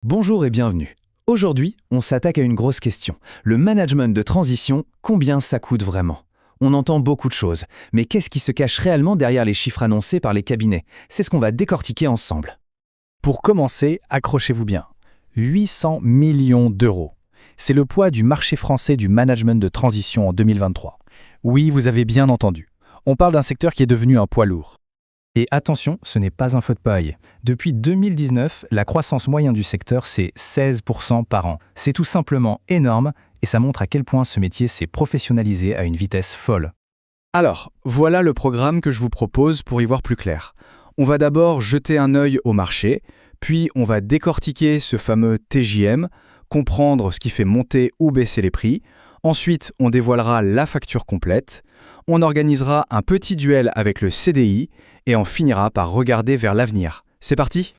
Bonjour et bienvenue. Aujourd'hui, on s'attaque à une grosse question. Le management de transition, combien ça coûte vraiment? On entend beaucoup de choses, mais qu'est-ce qui se cache réellement derrière les chiffres annoncés par les cabinets? C'est ce qu'on va décortiquer ensemble. Pour commencer, accrochez-vous bien. 800 millions d'euros. C'est le poids du marché français du management de transition en 2023. Oui, vous avez bien entendu. On parle d'un secteur qui est devenu un poids lourd. Et attention, ce n'est pas un feu de paille. Depuis 2019, la croissance moyenne du secteur, c'est 16% par an. C'est tout simplement énorme et ça montre à quel point ce métier s'est professionnalisé à une vitesse folle. Alors, voilà le programme que je vous propose pour y voir plus clair. On va d'abord jeter un œil au marché, puis on va décortiquer ce fameux TJM, comprendre ce qui fait monter ou baisser les prix. Ensuite, on dévoilera la facture complète. On organisera un petit duel avec le CDI et on finira par regarder vers l'avenir. C'est parti ?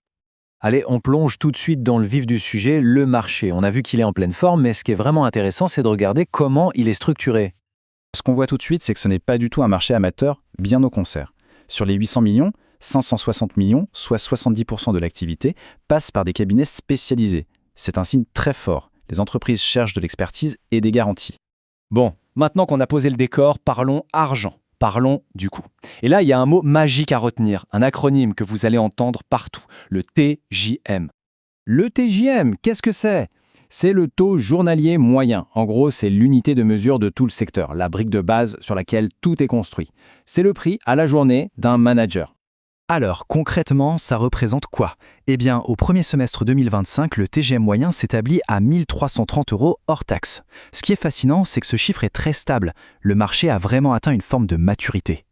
Allez, on plonge tout de suite dans le vif du sujet, le marché. On a vu qu'il est en pleine forme, mais ce qui est vraiment intéressant, c'est de regarder comment il est structuré. Ce qu'on voit tout de suite, c'est que ce n'est pas du tout un marché amateur, bien au contraire. Sur les 800 millions, 560 millions, soit 70% de l'activité, passent par des cabinets spécialisés. C'est un signe très fort. Les entreprises cherchent de l'expertise et des garanties. Bon, maintenant qu'on a posé le décor, parlons argent. Parlons du coût. Et là, il y a un mot magique à retenir, un acronyme que vous allez entendre partout, le TJM. Le TJM, qu'est-ce que c'est ? C'est le taux journalier moyen. En gros, c'est l'unité de mesure de tout le secteur, la brique de base sur laquelle tout est construit. C'est le prix à la journée d'un manager. Alors, concrètement, ça représente quoi? Eh bien, au premier semestre 2025, le TGM moyen s'établit à 1 330 € hors taxe. Ce qui est fascinant, c'est que ce chiffre est très stable. Le marché a vraiment atteint une forme de maturité.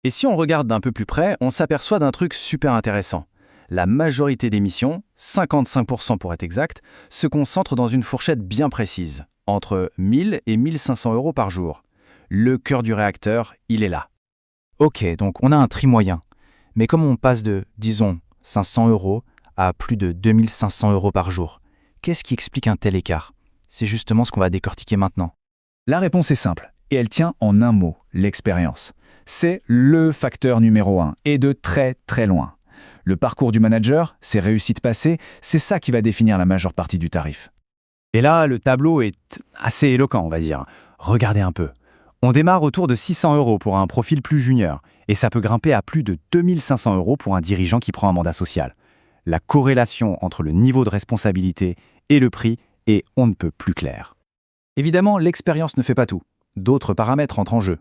Et si on regarde d'un peu plus près, on s'aperçoit d'un truc super intéressant. La majorité des missions, 55% pour être exact, se concentrent dans une fourchette bien précise, entre 1000 et 1500 € par jour. Le cœur du réacteur, il est là. Ok, donc on a un tri moyen. Mais comme on passe de, disons, 500 € à plus de 2500 € par jour, qu'est-ce qui explique un tel écart? C'est justement ce qu'on va décortiquer maintenant. La réponse est simple, et elle tient en un mot, l'expérience. C'est le facteur numéro 1, et de très très loin. Le parcours du manager, ses réussites passées, c'est ça qui va définir la majeure partie du tarif. Et là, le tableau est assez éloquent, on va dire. Regardez un peu. On démarre autour de 600 € pour un profil plus junior, et ça peut grimper à plus de 2500 € pour un dirigeant qui prend un mandat social. La corrélation entre le niveau de responsabilité et le prix est on ne peut plus claire. Évidemment, l'expérience ne fait pas tout. D'autres paramètres entrent en jeu.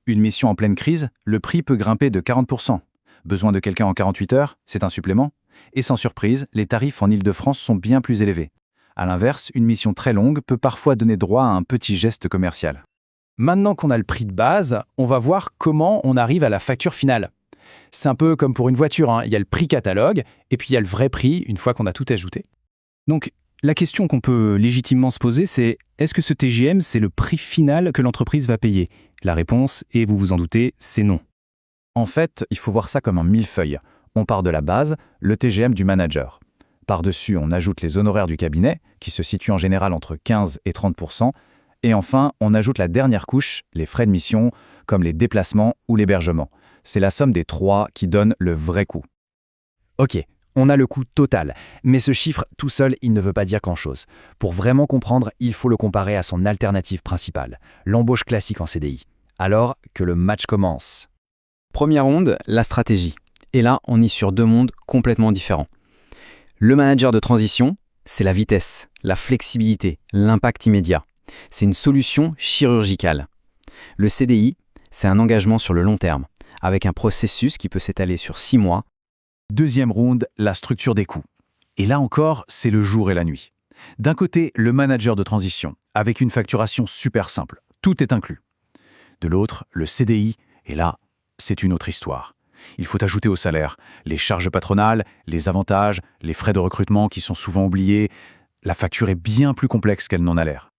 Une mission en pleine crise, le prix peut grimper de 40%. Besoin de quelqu'un en 48 heures, c'est un supplément. Et sans surprise, les tarifs en Île-de-France sont bien plus élevés. À l'inverse, une mission très longue peut parfois donner droit à un petit geste commercial. Maintenant qu'on a le prix de base, on va voir comment on arrive à la facture finale. C'est un peu comme pour une voiture, hein. Il y a le prix catalogue et puis il y a le vrai prix une fois qu'on a tout ajouté. Donc, la question qu'on peut légitimement se poser, c'est est-ce que ce TGM, c'est le prix final que l'entreprise va payer? La réponse, et vous vous en doutez, c'est non. En fait, il faut voir ça comme un millefeuille. On part de la base, le TGM du manager. Par-dessus, on ajoute les honoraires du cabinet, qui se situent en général entre 15 et 30%. Et enfin, on ajoute la dernière couche, les frais de mission, comme les déplacements ou l'hébergement. C'est la somme des trois qui donne le vrai coût. Ok, on a le coût total, mais ce chiffre tout seul, il ne veut pas dire grand-chose. Pour vraiment comprendre, il faut le comparer à son alternative principale, l'embauche classique en CDI. Alors que le match commence. Première ronde, la stratégie. Et là, on est sur deux mondes complètement différents. Le manager de transition, c'est la vitesse, la flexibilité, l'impact immédiat. C'est une solution chirurgicale. Le CDI, c'est un engagement sur le long terme, avec un processus qui peut s'étaler sur 6 mois. Deuxième round, la structure des coûts. Et là encore, c'est le jour et la nuit. D'un côté, le manager de transition, avec une facturation super simple. Tout est inclus. De l'autre, le CDI, et là, c'est une autre histoire. Il faut ajouter au salaire les charges patronales, les avantages, les frais de recrutement qui sont souvent oubliés. La facture est bien plus complexe qu'elle n'en a l'air.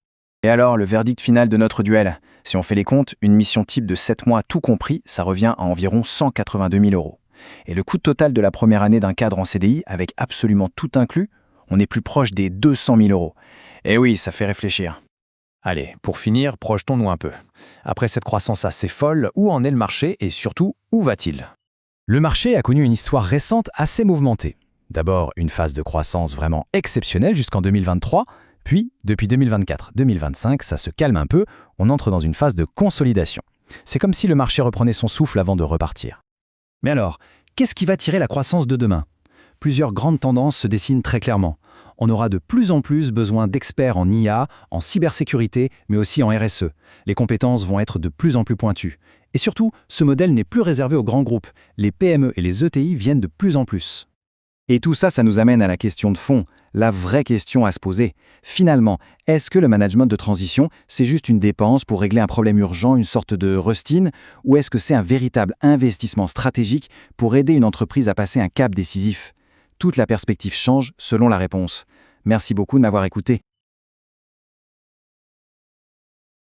Et alors, le verdict final de notre duel. Si on fait les comptes, une mission type de 7 mois tout compris, ça revient à environ 182 000 €. Et le coût total de la première année d'un cadre en CDI, avec absolument tout inclus, on est plus proche des 200 000 €. Et oui, ça fait réfléchir. Allez, pour finir, projetons-nous un peu. Après cette croissance assez folle, où en est le marché et surtout, où va-t-il ? Le marché a connu une histoire récente assez mouvementée. D'abord, une phase de croissance vraiment exceptionnelle jusqu'en 2023, puis, depuis 2024-2025, ça se calme un peu, on entre dans une phase de consolidation. C'est comme si le marché reprenait son souffle avant de repartir. Mais alors, qu'est-ce qui va tirer la croissance de demain ? Plusieurs grandes tendances se dessinent très clairement. On aura de plus en plus besoin d'experts en IA, en cybersécurité, mais aussi en RSE. Les compétences vont être de plus en plus pointues. Et surtout, ce modèle n'est plus réservé aux grands groupes. Les PME et les ETI viennent de plus en plus. Et tout ça, ça nous amène à la question de fond, la vraie question à se poser. Finalement, est-ce que le management de transition, c'est juste une dépense pour régler un problème urgent, une sorte de rustine, ou est-ce que c'est un véritable investissement stratégique pour aider une entreprise à passer un cap décisif ? Toute la perspective change selon la réponse. Merci beaucoup de m'avoir écouté.